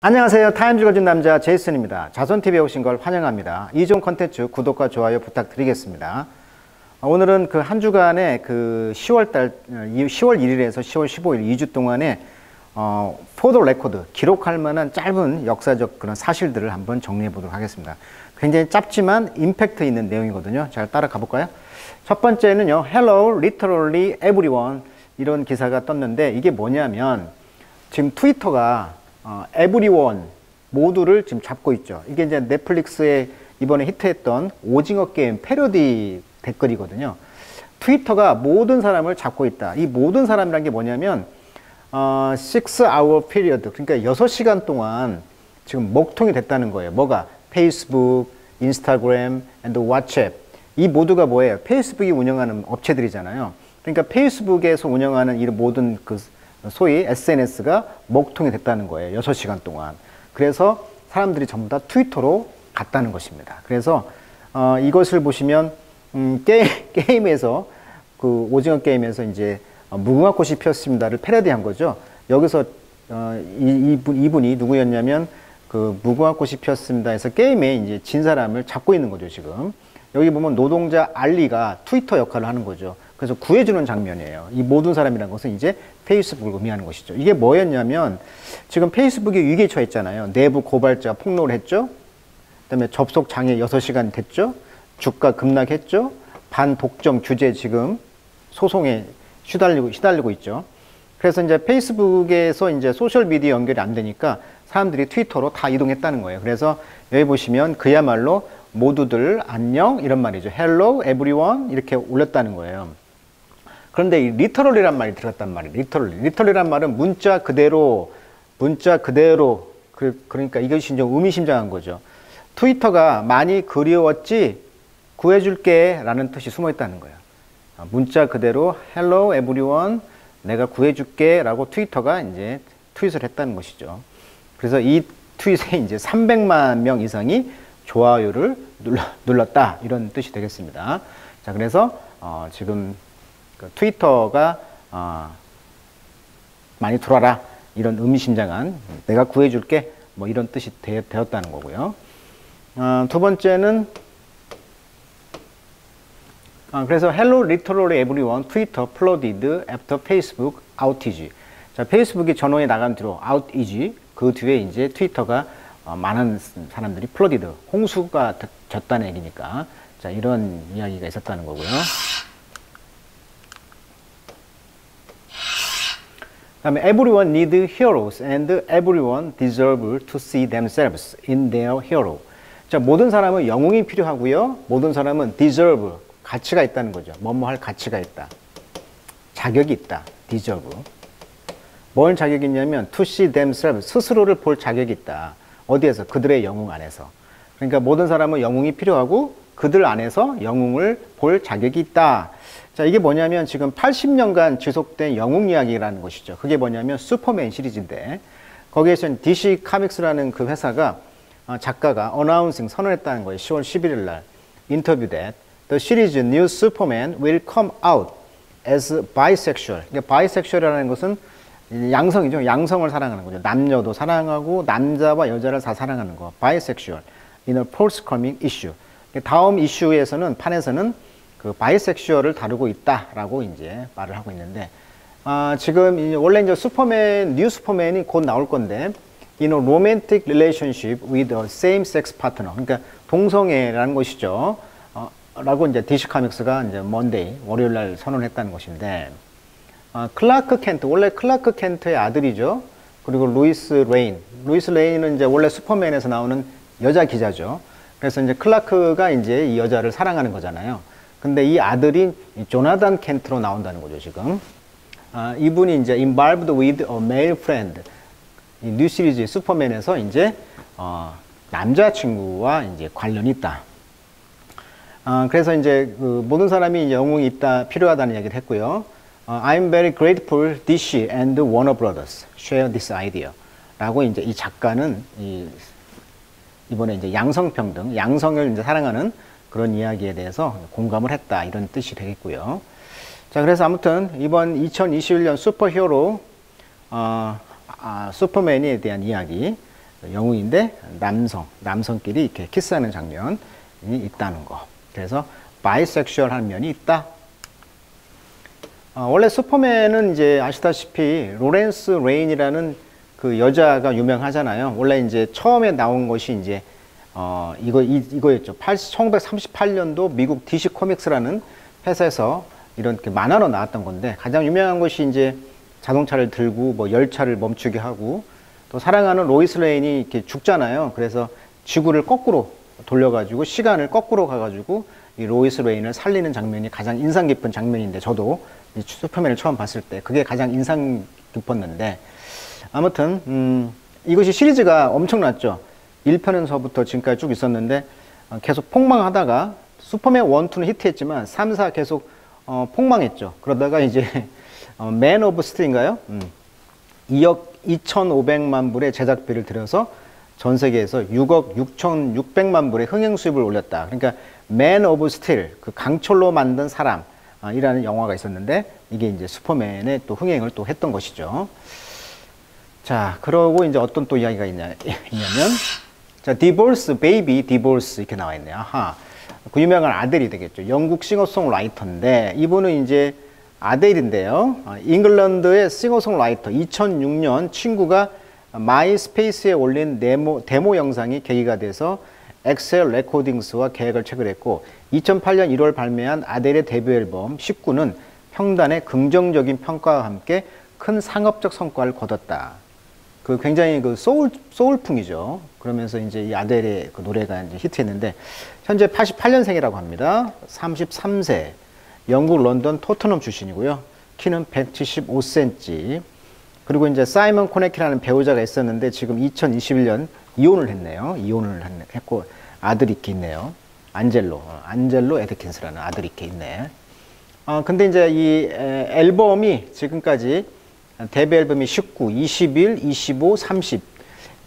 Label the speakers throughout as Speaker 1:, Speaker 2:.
Speaker 1: 안녕하세요. 타임 읽어준 남자 제이슨입니다. 자손TV에 오신 걸 환영합니다. 이종 컨텐츠 구독과 좋아요 부탁드리겠습니다. 오늘은 그 한 주간의 그 10월 1일에서 10월 15일 2주 동안의 포드 레코드, 기록할 만한 짧은 역사적 그런 사실들을 한번 정리해 보도록 하겠습니다. 굉장히 짧지만 임팩트 있는 내용이거든요. 잘 따라가 볼까요? 첫 번째는요. Hello, literally everyone 이런 기사가 떴는데 이게 뭐냐면 지금 트위터가 everyone 모두를 지금 잡고 있죠. 이게 이제 넷플릭스에 이번에 히트했던 오징어 게임 패러디 댓글이거든요. 트위터가 모든 사람을 잡고 있다. 이 모든 사람이란 게 뭐냐면 6hour period, 그러니까 6시간 동안 지금 먹통이 됐다는 거예요. 뭐가? 페이스북, 인스타그램, and WhatsApp. 이 모두가 뭐예요? 페이스북이 운영하는 업체들이잖아요. 그러니까 페이스북에서 운영하는 이 모든 그 소위 SNS가 먹통이 됐다는 거예요. 6시간 동안. 그래서 사람들이 전부 다 트위터로 갔다는 것입니다. 그래서 이것을 보시면 게임에서 그 오징어 게임에서 이제 무궁화 꽃이 피었습니다를 패러디한 거죠. 여기서 이분이 누구였냐면 그 무궁화 꽃이 피었습니다에서 게임에 이제 진 사람을 잡고 있는 거죠, 지금. 여기 보면 노동자 알리가 트위터 역할을 하는 거죠. 그래서 구해주는 장면이에요. 이 모든 사람이라는 것은 이제 페이스북을 의미하는 것이죠. 이게 뭐였냐면 지금 페이스북이 위기에 처했잖아요. 내부 고발자가 폭로를 했죠. 그다음에 접속 장애 6시간 됐죠. 주가 급락했죠. 반독점 규제 지금 소송에 시달리고 있죠. 그래서 이제 페이스북에서 이제 소셜 미디어 연결이 안 되니까 사람들이 트위터로 다 이동했다는 거예요. 그래서 여기 보시면 그야말로 모두들 안녕 이런 말이죠. Hello everyone 이렇게 올렸다는 거예요. 그런데 이 리터럴이란 말이 들어갔단 말이에요. 리터럴이란 말은 문자 그대로 그러니까 이것이 좀 의미심장한 거죠. 트위터가 많이 그리웠지 구해줄게 라는 뜻이 숨어 있다는 거예요. 문자 그대로 Hello everyone 내가 구해줄게 라고 트위터가 이제 트윗을 했다는 것이죠. 그래서 이 트윗에 이제 300만 명 이상이 좋아요를 눌렀다 이런 뜻이 되겠습니다. 자, 그래서 지금 그 트위터가 많이 들어와라 이런 의미심장한 내가 구해줄게 뭐 이런 뜻이 되었다는 거고요. 두 번째는 그래서 Hello literally everyone Twitter flooded after Facebook outage. 자, 페이스북이 전원이 나간 뒤로 outage 그 뒤에 이제 트위터가 많은 사람들이 플러디드 홍수가 졌다는 얘기니까 자 이런 이야기가 있었다는 거고요. 그다음에 everyone need heroes and everyone deserve to see themselves in their hero. 자 모든 사람은 영웅이 필요하고요. 모든 사람은 deserve 가치가 있다는 거죠. 뭐뭐 할 가치가 있다. 자격이 있다. deserve. 뭘 자격이 있냐면 to see themselves 스스로를 볼 자격이 있다. 어디에서? 그들의 영웅 안에서. 그러니까 모든 사람은 영웅이 필요하고 그들 안에서 영웅을 볼 자격이 있다. 자, 이게 뭐냐면 지금 80년간 지속된 영웅 이야기라는 것이죠. 그게 뭐냐면 슈퍼맨 시리즈인데 거기에서 DC 카믹스라는 그 회사가 작가가 어나운싱 선언했다는 거예요. 10월 11일 날 인터뷰 that the series New Superman will come out as bisexual. 그러니까 bisexual이라는 것은 양성이죠. 양성을 사랑하는 거죠. 남녀도 사랑하고 남자와 여자를 다 사랑하는 거. bisexual in a forthcoming issue. 다음 이슈에서는 판에서는 그 바이섹슈얼을 다루고 있다라고 이제 말을 하고 있는데 지금 원래 이제 뉴 슈퍼맨이 곧 나올 건데 in a romantic relationship with a same-sex partner. 그러니까 동성애라는 것이죠. 라고 이제 DC 카믹스가 이제 먼데이 월요일 날 선언했다는 것인데 클라크 켄트 원래 클라크 켄트의 아들이죠. 그리고 루이스 레인은 이제 원래 슈퍼맨에서 나오는 여자 기자죠. 그래서 이제 클라크가 이제 이 여자를 사랑하는 거잖아요. 근데 이 아들이 조나단 켄트로 나온다는 거죠, 지금. 이분이 이제 involved with a male friend. 이 뉴 시리즈 슈퍼맨에서 이제 남자친구와 이제 관련이 있다. 그래서 이제 그 모든 사람이 영웅이 있다, 필요하다는 얘기를 했고요. I'm very grateful DC and Warner Brothers share this idea. 라고 이제 이 작가는 이번에 이제 양성평등, 양성을 이제 사랑하는 그런 이야기에 대해서 공감을 했다. 이런 뜻이 되겠고요. 자, 그래서 아무튼 이번 2021년 슈퍼히어로 슈퍼맨에 대한 이야기. 영웅인데 남성끼리 이렇게 키스하는 장면이 있다는 거. 그래서 바이섹슈얼한 면이 있다. 원래 슈퍼맨은 이제 아시다시피 로렌스 레인이라는 그 여자가 유명하잖아요. 원래 이제 처음에 나온 것이 이제 이거였죠. 1938년도 미국 DC 코믹스라는 회사에서 이런 만화로 나왔던 건데, 가장 유명한 것이 이제 자동차를 들고 뭐 열차를 멈추게 하고, 또 사랑하는 로이스 레인이 이렇게 죽잖아요. 그래서 지구를 거꾸로 돌려가지고 시간을 거꾸로 가가지고 이 로이스 레인을 살리는 장면이 가장 인상 깊은 장면인데, 저도 이 슈퍼맨을 처음 봤을 때 그게 가장 인상 깊었는데, 아무튼 이것이 시리즈가 엄청났죠. 1편에서부터 지금까지 쭉 있었는데 계속 폭망하다가 슈퍼맨 1, 2는 히트했지만 3, 4 계속 폭망했죠. 그러다가 이제 맨 오브 스틸인가요? 2억 2,500만 불의 제작비를 들여서 전 세계에서 6억 6,600만 불의 흥행 수입을 올렸다. 그러니까 맨 오브 스틸, 그 강철로 만든 사람 이라는 영화가 있었는데, 이게 이제 슈퍼맨의 또 흥행을 또 했던 것이죠. 자, 그러고 이제 어떤 또 이야기가 있냐면, 자, 디볼스, 베이비 디볼스 이렇게 나와 있네요. 아하. 그 유명한 아델이 되겠죠. 영국 싱어송라이터인데, 이분은 이제 아델인데요. 잉글랜드의 싱어송라이터. 2006년 친구가 마이스페이스에 올린 데모 영상이 계기가 돼서 엑셀 레코딩스와 계획을 체결했고, 2008년 1월 발매한 아델의 데뷔 앨범 19는 평단의 긍정적인 평가와 함께 큰 상업적 성과를 거뒀다. 그 굉장히 그 소울풍이죠. 그러면서 이제 이 아델의 그 노래가 이제 히트했는데, 현재 88년생이라고 합니다. 33세. 영국 런던 토트넘 출신이고요. 키는 175cm. 그리고 이제 사이먼 코네키라는 배우자가 있었는데, 지금 2021년 이혼을 했네요. 이혼을 했고 아들이 이렇게 있네요. 안젤로 에드킨스라는 아들이 이렇게 있네. 근데 이제 이 앨범이 지금까지 데뷔 앨범이 19, 21, 25, 30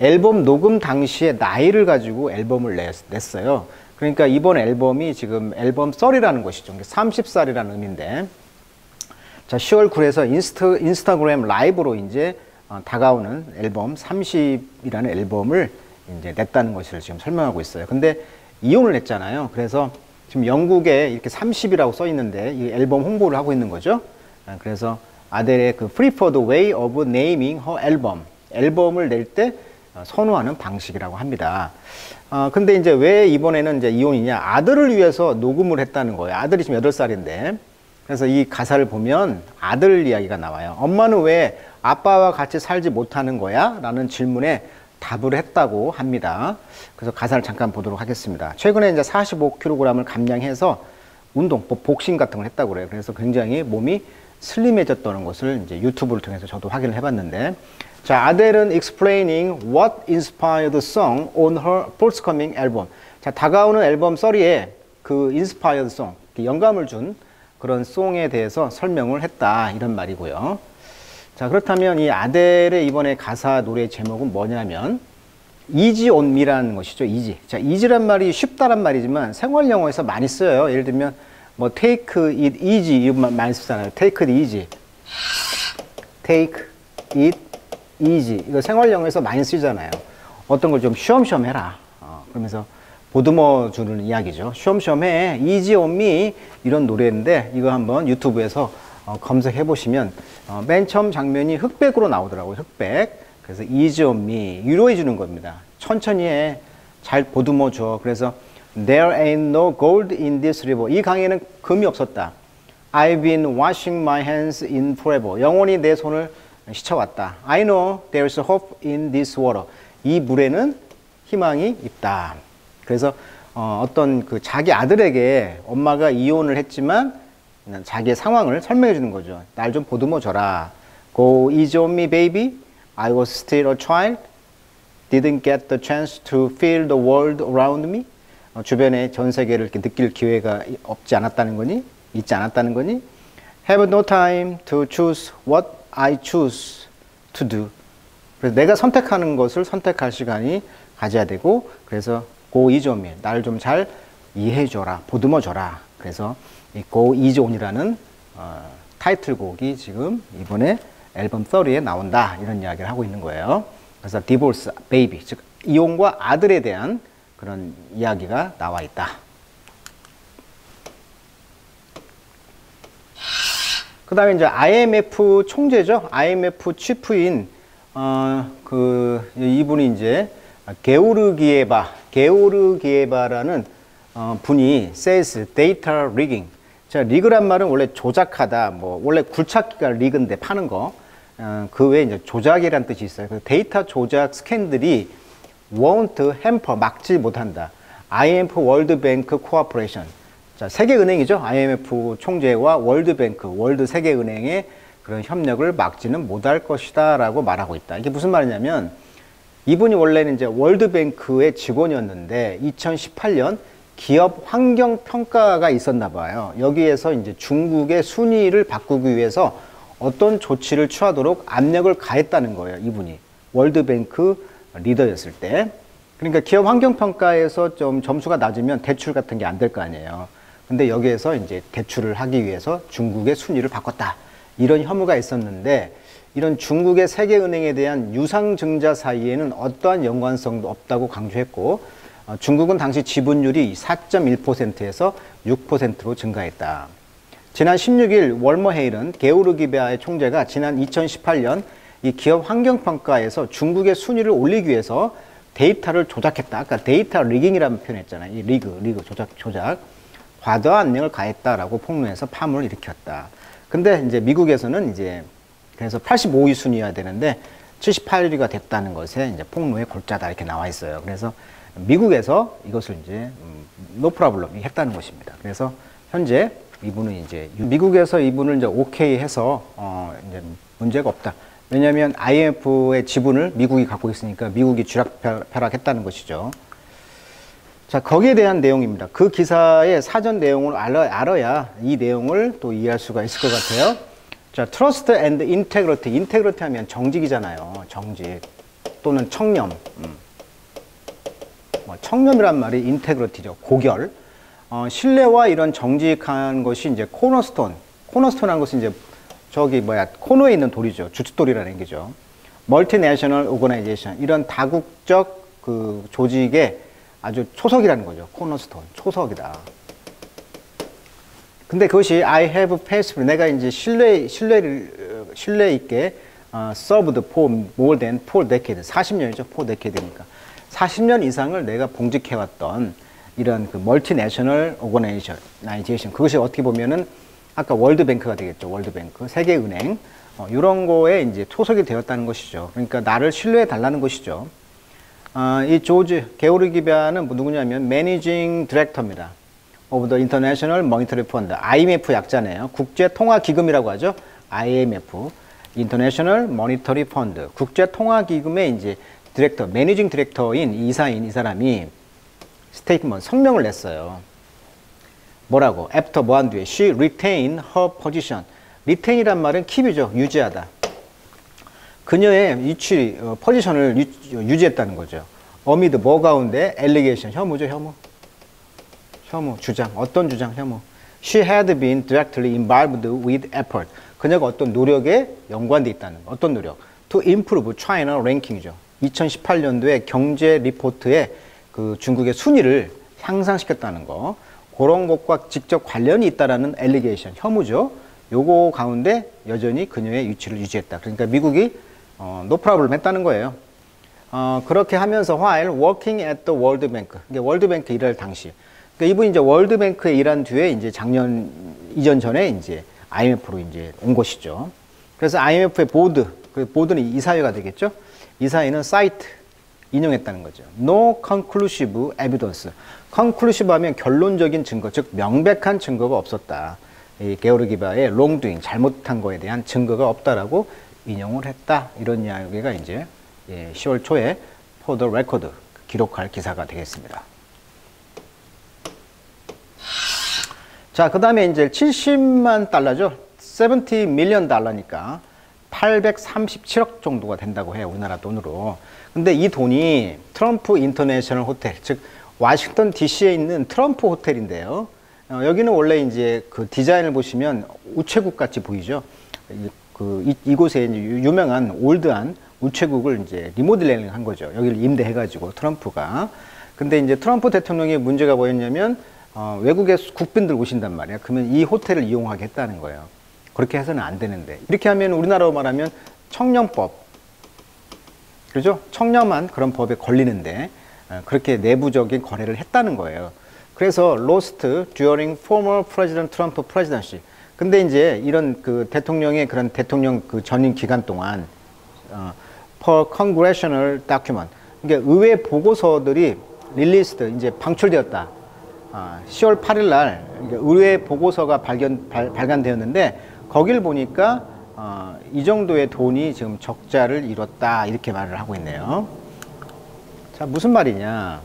Speaker 1: 앨범 녹음 당시에 나이를 가지고 앨범을 냈어요. 그러니까 이번 앨범이 지금 앨범 30이라는 것이죠. 30살이라는 의미인데, 자, 10월 9일에서 인스타그램 라이브로 이제 다가오는 앨범 30이라는 앨범을 이제 냈다는 것을 지금 설명하고 있어요. 근데 이혼을 했잖아요. 그래서 지금 영국에 이렇게 30이라고 써 있는데 이 앨범 홍보를 하고 있는 거죠. 그래서 아델의 그 Free for the Way of Naming Her Album, 앨범을 낼 때 선호하는 방식이라고 합니다. 근데 이제 왜 이번에는 이제 이혼이냐? 아들을 위해서 녹음을 했다는 거예요. 아들이 지금 8살인데. 그래서 이 가사를 보면 아들 이야기가 나와요. 엄마는 왜 아빠와 같이 살지 못하는 거야? 라는 질문에 답을 했다고 합니다. 그래서 가사를 잠깐 보도록 하겠습니다. 최근에 이제 45kg을 감량해서 운동, 복싱 같은 걸 했다고 그래요. 그래서 굉장히 몸이 슬림해졌다는 것을 이제 유튜브를 통해서 저도 확인을 해봤는데, 자, 아델은 explaining what inspired the song on her forthcoming album. 자, 다가오는 앨범 30에 그 inspired song, 영감을 준 그런 송에 대해서 설명을 했다, 이런 말이고요. 자, 그렇다면 이 아델의 이번에 가사 노래 제목은 뭐냐면 Easy on me라는 것이죠. easy. 자, easy란 말이 쉽다란 말이지만 생활 영어에서 많이 써요. 예를 들면 뭐 take it easy 이런 많이 쓰잖아요. take it easy. take it easy. 이거 생활 영어에서 많이 쓰잖아요. 어떤 걸 좀 쉬엄쉬엄 해라. 그러면서 보듬어 주는 이야기죠. 쉬엄쉬엄 해. easy on me 이런 노래인데, 이거 한번 유튜브에서 검색해 보시면 맨 처음 장면이 흑백으로 나오더라고요. 흑백. 그래서 easy on me, 위로해 주는 겁니다. 천천히 해. 잘 보듬어 줘. 그래서 There ain't no gold in this river. 이 강에는 금이 없었다. I've been washing my hands in forever. 영원히 내 손을 씻어왔다. I know there's hope in this water. 이 물에는 희망이 있다. 그래서 어떤 그 자기 아들에게 엄마가 이혼을 했지만 자기의 상황을 설명해 주는 거죠. 날 좀 보듬어 줘라. Go easy on me, baby. I was still a child. Didn't get the chance to feel the world around me. 주변에 전 세계를 이렇게 느낄 기회가 없지 않았다는 거니? 있지 않았다는 거니? Have no time to choose what I choose to do. 그래서 내가 선택하는 것을 선택할 시간이 가져야 되고, 그래서 Go easy on me. 나를 좀 잘 이해해 줘라. 보듬어 줘라. 그래서 이 Go easy on이라는 타이틀곡이 지금 이번에 앨범 30에 나온다, 이런 이야기를 하고 있는 거예요. 그래서 디볼스 베이비, 즉 이혼과 아들에 대한 그런 이야기가 나와 있다. 그 다음에 이제 IMF 총재죠. IMF 치프인, 이분이 이제 게오르기에바라는 분이 says data rigging. 자, 리그란 말은 원래 조작하다, 뭐, 원래 굴착기가 리그인데 파는 거. 그 외에 이제 조작이란 뜻이 있어요. 그 데이터 조작 스캔들이 won't hamper, 막지 못한다. IMF 월드뱅크 코퍼레이션. 자, 세계은행이죠. IMF 총재와 월드뱅크, 월드 세계은행의 그런 협력을 막지는 못할 것이다 라고 말하고 있다. 이게 무슨 말이냐면, 이분이 원래는 이제 월드뱅크의 직원이었는데 2018년 기업 환경 평가가 있었나 봐요. 여기에서 이제 중국의 순위를 바꾸기 위해서 어떤 조치를 취하도록 압력을 가했다는 거예요. 이분이 월드뱅크 리더였을 때. 그러니까 기업 환경 평가에서 좀 점수가 낮으면 대출 같은 게 안 될 거 아니에요. 근데 여기에서 이제 대출을 하기 위해서 중국의 순위를 바꿨다. 이런 혐의가 있었는데, 이런 중국의 세계은행에 대한 유상증자 사이에는 어떠한 연관성도 없다고 강조했고, 중국은 당시 지분율이 4.1%에서 6%로 증가했다. 지난 16일 월머헤일은 게오르기베아의 총재가 지난 2018년 이 기업 환경평가에서 중국의 순위를 올리기 위해서 데이터를 조작했다. 아까 데이터 리깅이라는 표현했잖아요. 이 리그, 조작. 과도한 압력을 가했다라고 폭로해서 파문을 일으켰다. 근데 이제 미국에서는 이제 그래서 85위 순위여야 되는데 78위가 됐다는 것에 이제 폭로의 골자다 이렇게 나와 있어요. 그래서 미국에서 이것을 이제 no problem 했다는 것입니다. 그래서 현재 이분은 이제 미국에서 이분을 이제 오케이 해서 이제 문제가 없다. 왜냐하면 IMF의 지분을 미국이 갖고 있으니까 미국이 쥐락펴락했다는 것이죠. 자, 거기에 대한 내용입니다. 그 기사의 사전 내용을 알아야 이 내용을 또 이해할 수가 있을 것 같아요. 자, trust and integrity. integrity 하면 정직이잖아요. 정직 또는 청렴. 청렴이란 말이 인테그리티죠. 고결. 신뢰와 이런 정직한 것이 이제 코너스톤한 것은 이제 코너에 있는 돌이죠. 주춧돌이라는 얘기죠. 멀티내셔널 오거나이제이션. 이런 다국적 그 조직의 아주 초석이라는 거죠. 코너스톤. 초석이다. 근데 그것이 I have faithfully. 내가 이제 신뢰 있게 served for more than 4 decades. 40년이죠. 4 decade니까. 40년 이상을 내가 봉직해왔던 이런 그 멀티내셔널 오거나이제이션. 그것이 어떻게 보면은 아까 월드뱅크가 되겠죠. 월드뱅크. 세계은행. 이런 거에 이제 초석이 되었다는 것이죠. 그러니까 나를 신뢰해 달라는 것이죠. 이 게오르기베아는 누구냐면 Managing Director입니다. of the International Monetary Fund. IMF 약자네요. 국제통화기금이라고 하죠. IMF. International Monetary Fund. 국제통화기금의 이제 디렉터, 매니징 디렉터인 이사인 이 사람이 스테이트먼트, 성명을 냈어요. 뭐라고? After 뭐 한 뒤에 she retained her position. retain이란 말은 keep이죠. 유지하다. 그녀의 포지션을 유지했다는 거죠. amid 뭐 가운데? allegation, 혐오죠. 혐오, 주장. 어떤 주장? 혐오. She had been directly involved with effort. 그녀가 어떤 노력에 연관돼 있다는 거. 어떤 노력? To improve China ranking이죠. 2018년도에 경제 리포트에 그 중국의 순위를 향상시켰다는 거. 그런 것과 직접 관련이 있다라는 엘리게이션, 혐오죠. 요거 가운데 여전히 그녀의 위치를 유지했다. 그러니까 미국이 no problem 했다는 거예요. 그렇게 하면서 while working at the World Bank. 이게 월드뱅크 일할 당시. 그러니까 이분이 이제 월드뱅크에 일한 뒤에 이제 작년 이전 전에 이제 IMF로 이제 온 것이죠. 그래서 IMF의 보드, 그 보드는 이사회가 되겠죠. 이사회는 사이트 인용했다는 거죠. No conclusive evidence. conclusive 하면 결론적인 증거, 즉 명백한 증거가 없었다. 이 게오르기바의 wrongdoing, 잘못한 거에 대한 증거가 없다라고 인용을 했다. 이런 이야기가 이제 10월 초에 for the record 기록할 기사가 되겠습니다. 자, 그 다음에 이제 70만 달러죠. 70 밀리언 달러니까 837억 정도가 된다고 해요. 우리나라 돈으로. 근데 이 돈이 트럼프 인터내셔널 호텔, 즉 워싱턴 DC에 있는 트럼프 호텔인데요. 여기는 원래 이제 그 디자인을 보시면 우체국 같이 보이죠. 이곳에 유명한 올드한 우체국을 이제 리모델링 한 거죠. 여기를 임대해가지고 트럼프가. 근데 이제 트럼프 대통령의 문제가 뭐였냐면 외국의 국빈들 오신단 말이야. 그러면 이 호텔을 이용하게 했다는 거예요. 그렇게 해서는 안 되는데 이렇게 하면 우리나라로 말하면 청렴법, 그죠? 청렴한 그런 법에 걸리는데 그렇게 내부적인 거래를 했다는 거예요. 그래서 lost during former President Trump presidency. 근데 이제 이런 그 대통령의 그런 대통령 그 전임 기간 동안 per congressional document, 그러니까 의회 보고서들이 릴리스드 이제 방출되었다. 10월 8일 날 의회 보고서가 발간되었는데 거길 보니까 이 정도의 돈이 지금 적자를 이뤘다 이렇게 말을 하고 있네요. 자, 무슨 말이냐?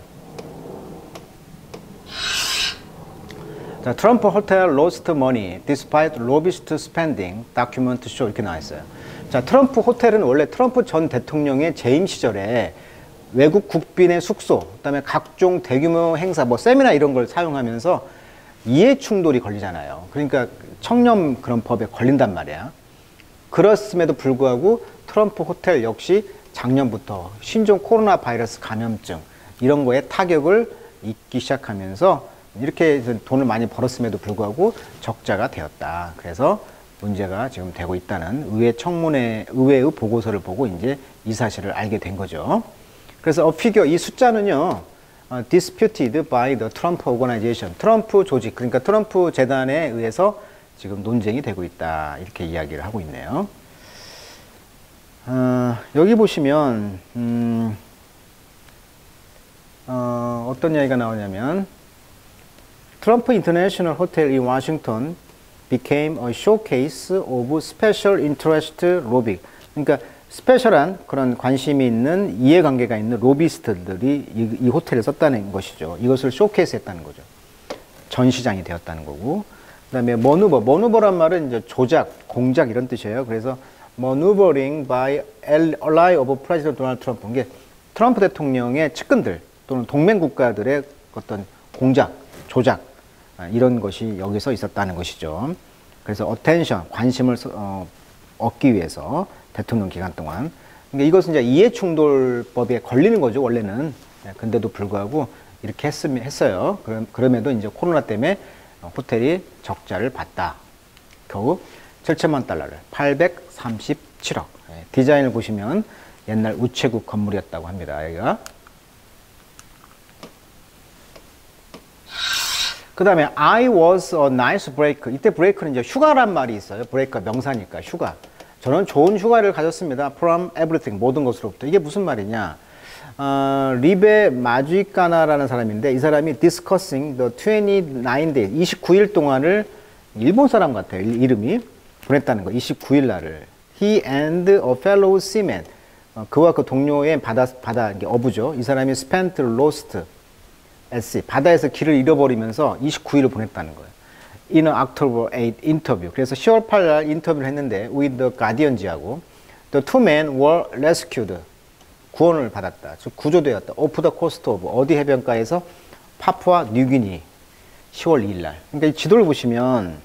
Speaker 1: 자, 트럼프 호텔 lost money despite lobbyist spending document show 이렇게 나와 있어요. 자, 트럼프 호텔은 원래 트럼프 전 대통령의 재임 시절에 외국 국빈의 숙소, 그다음에 각종 대규모 행사, 뭐 세미나 이런 걸 사용하면서 이해 충돌이 걸리잖아요. 그러니까 청렴 그런 법에 걸린단 말이야. 그렇음에도 불구하고 트럼프 호텔 역시 작년부터 신종 코로나 바이러스 감염증 이런 거에 타격을 입기 시작하면서 이렇게 돈을 많이 벌었음에도 불구하고 적자가 되었다. 그래서 문제가 지금 되고 있다는 의회의 보고서를 보고 이제 이 사실을 알게 된 거죠. 그래서 이 숫자는요, disputed by the Trump organization, 트럼프 조직, 그러니까 트럼프 재단에 의해서 지금 논쟁이 되고 있다. 이렇게 이야기를 하고 있네요. 여기 보시면, 어떤 이야기가 나오냐면, 트럼프 인터내셔널 호텔 in Washington became a showcase of special interest lobbying. 그러니까 스페셜한 그런 관심이 있는 이해관계가 있는 로비스트들이 이 호텔에 썼다는 것이죠. 이것을 쇼케이스 했다는 거죠. 전시장이 되었다는 거고. 그 다음에 머누버란 말은 이제 조작, 공작 이런 뜻이에요. 그래서 maneuvering by ally of President Donald Trump. 이게 트럼프 대통령의 측근들 또는 동맹국가들의 어떤 공작, 조작 이런 것이 여기서 있었다는 것이죠. 그래서 attention, 관심을 얻기 위해서 대통령 기간 동안. 그러니까 이것은 이제 이해충돌법에 걸리는 거죠, 원래는. 근데도 불구하고 이렇게 했어요. 그럼에도 이제 코로나 때문에 호텔이 적자를 봤다. 겨우 7천만 달러를, 837억. 디자인을 보시면 옛날 우체국 건물이었다고 합니다, 여기가. 그 다음에 I was a nice break. 이때 break는 이제 휴가란 말이 있어요. break가 명사니까 휴가. 저는 좋은 휴가를 가졌습니다. From everything, 모든 것으로부터. 이게 무슨 말이냐? 리베 마주이카나라는 사람인데 이 사람이 discussing the 29 days, 29일 동안을 일본 사람 같아요. 이름이 보냈다는 거. 29일 날을. He and a fellow seaman. 그와 그 동료의 바다 이게 어부죠. 이 사람이 spent lost at sea. 바다에서 길을 잃어버리면서 29일을 보냈다는 거예요. In October 8 interview. 그래서 10월 8일 날 인터뷰를 했는데 with the Guardians하고 the two men were rescued. 구원을 받았다. 즉 구조되었다. off the coast of 어디 해변가에서 파푸아 뉴기니 10월 2일 날. 그러니까 이 지도를 보시면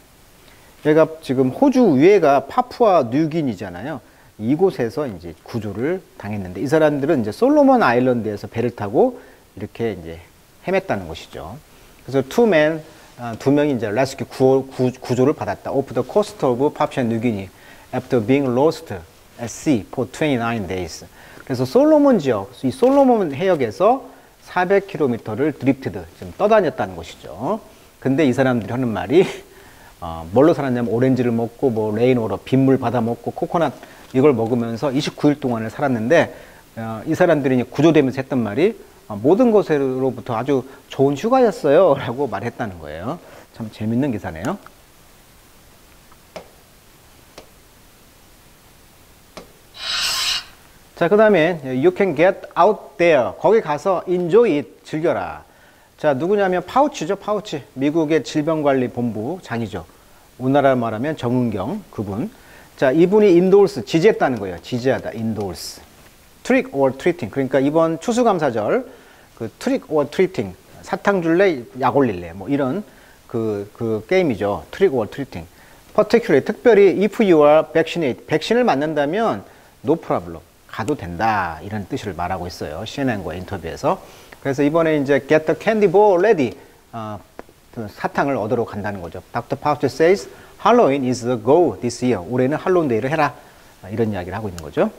Speaker 1: 얘가 지금 호주 위에가 파푸아 뉴기니잖아요. 이곳에서 이제 구조를 당했는데 이 사람들은 이제 솔로몬 아일랜드에서 배를 타고 이렇게 이제 헤맸다는 것이죠. 그래서 두 명이 이제 레스큐 구조를 받았다. off the coast of Papua New Guinea after being lost at sea for 29 days. 그래서 솔로몬 지역, 이 솔로몬 해역에서 400km를 드리프트드, 좀 떠다녔다는 것이죠. 근데 이 사람들이 하는 말이 뭘로 살았냐면 오렌지를 먹고 뭐 레인오러, 빗물 받아 먹고 코코넛 이걸 먹으면서 29일 동안을 살았는데 이 사람들이 구조되면서 했던 말이 모든 것으로부터 아주 좋은 휴가였어요 라고 말했다는 거예요. 참 재밌는 기사네요. 자, 그 다음에 you can get out there. 거기 가서 enjoy it, 즐겨라. 자, 누구냐면 파우치죠. 파우치. 미국의 질병관리본부장이죠. 우리나라 말하면 정은경 그분. 자, 이분이 인도울스, 지지했다는 거예요. 지지하다, 인도울스. 트릭 or 트리팅. 그러니까 이번 추수감사절 그 트릭 or 트리팅. 사탕 줄래, 약 올릴래. 뭐 이런 그 게임이죠. 트릭 or 트리팅. particularly 특별히 if you are vaccinated. 백신을 맞는다면 no problem. 가도 된다 이런 뜻을 말하고 있어요. CNN과 인터뷰에서. 그래서 이번에 이제 get the candy ball ready 그 사탕을 얻으러 간다는 거죠. Dr. Fauci says Halloween is the goal this year. 올해는 할로윈 데이를 해라. 이런 이야기를 하고 있는 거죠.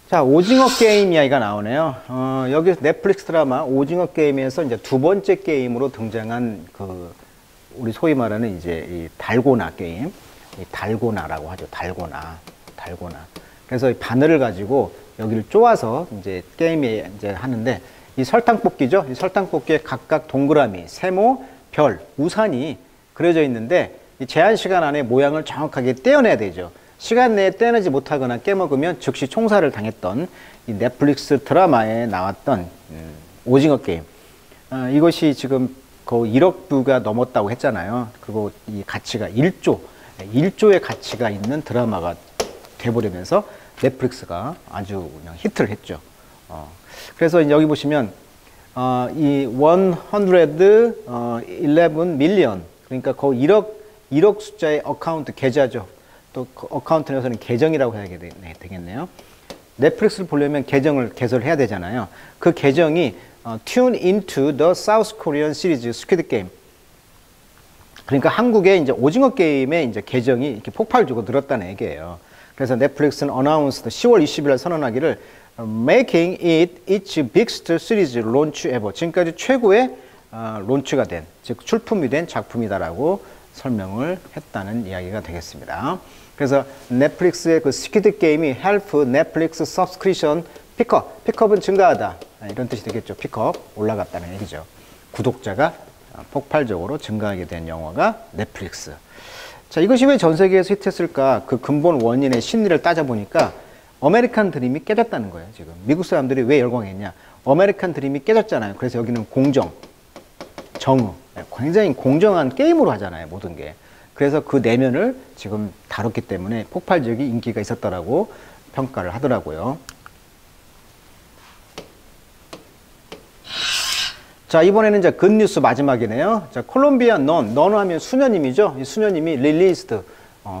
Speaker 1: 자, 오징어 게임 이야기가 나오네요. 여기 넷플릭스 드라마 오징어 게임에서 이제 두 번째 게임으로 등장한 그 우리 소위 말하는 이제 이 달고나 게임, 이 달고나라고 하죠. 달고나. 그래서 이 바늘을 가지고 여기를 쪼아서 이제 게임에 이제 하는데 이 설탕 뽑기죠. 이 설탕 뽑기에 각각 동그라미, 세모, 별, 우산이 그려져 있는데 이 제한 시간 안에 모양을 정확하게 떼어내야 되죠. 시간 내에 떼내지 못하거나 깨먹으면 즉시 총살을 당했던 이 넷플릭스 드라마에 나왔던 오징어 게임. 이것이 지금 거의 1억 뷰가 넘었다고 했잖아요. 그리고 이 가치가 1조의 가치가 있는 드라마가 돼버리면서 넷플릭스가 아주 그냥 히트를 했죠. 그래서 이제 여기 보시면 이 111 밀리언 그러니까 거의 1억 숫자의 어카운트 계좌죠. 또 어카운트에서는 계정이라고 해야 되겠네요. 넷플릭스를 보려면 계정을 개설해야 되잖아요. 그 계정이 tune into the South Korean series Squid Game. 그러니까 한국의 이제 오징어 게임의 이제 계정이 이렇게 폭발적으로 늘었다는 얘기예요. 그래서 넷플릭스는 announced 10월 20일 선언하기를 making it its biggest series launch ever. 지금까지 최고의 론치가 된, 즉 출품이 된 작품이다라고 설명을 했다는 이야기가 되겠습니다. 그래서 넷플릭스의 그 스퀴드 게임이 help 넷플릭스 subscription 픽업, 픽업은 증가하다 이런 뜻이 되겠죠. 픽업 올라갔다는 얘기죠. 구독자가 폭발적으로 증가하게 된 영화가 넷플릭스. 자, 이것이 왜 전 세계에서 히트했을까? 그 근본 원인의 심리를 따져보니까 아메리칸 드림이 깨졌다는 거예요. 지금 미국 사람들이 왜 열광했냐? 아메리칸 드림이 깨졌잖아요. 그래서 여기는 공정, 정의, 굉장히 공정한 게임으로 하잖아요. 모든 게. 그래서 그 내면을 지금 다뤘기 때문에 폭발적인 인기가 있었다라고 평가를 하더라고요. 자, 이번에는 이제 굿뉴스 마지막이네요. 자, 콜롬비아 넌 하면 수녀님이죠. 이 수녀님이 릴리스드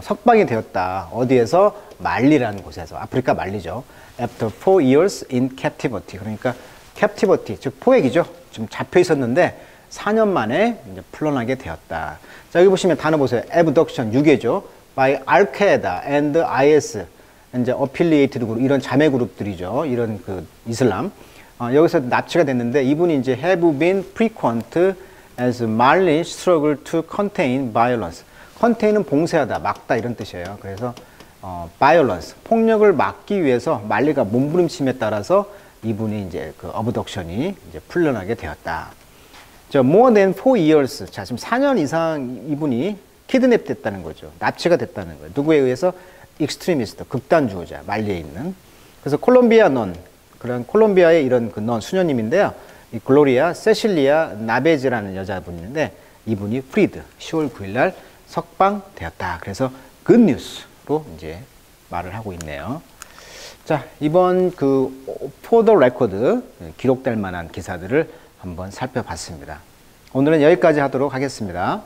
Speaker 1: 석방이 되었다. 어디에서? 말리라는 곳에서. 아프리카 말리죠. After 4 years in captivity. 그러니까 captivity, 즉 포획이죠. 지금 잡혀 있었는데 4년 만에 이제 풀려나게 되었다. 자, 여기 보시면 단어 보세요. abduction, 유괴죠. by Al-Qaeda and IS. 이제 affiliated 그룹, 이런 자매 그룹들이죠. 이런 그 이슬람. 여기서 납치가 됐는데 이분이 이제 have been frequent as Mali struggle to contain violence. contain은 봉쇄하다, 막다 이런 뜻이에요. 그래서 violence, 폭력을 막기 위해서 말리가 몸부림침에 따라서 이분이 이제 그 abduction이 이제 풀려나게 되었다. 저 more than 4 years. 자, 지금 4년 이상 이분이 키드냅 됐다는 거죠. 납치가 됐다는 거예요. 누구에 의해서? 익스트리미스트, 극단주의자, 말리에 있는. 그래서 콜롬비아 넌, 그런 콜롬비아의 이런 그 넌 수녀님인데요. 이 글로리아 세실리아 나베즈라는 여자분인데 이분이 프리드 10월 9일 날 석방되었다. 그래서 굿뉴스로 이제 말을 하고 있네요. 자, 이번 그 for the record 기록될 만한 기사들을 한번 살펴봤습니다. 오늘은 여기까지 하도록 하겠습니다.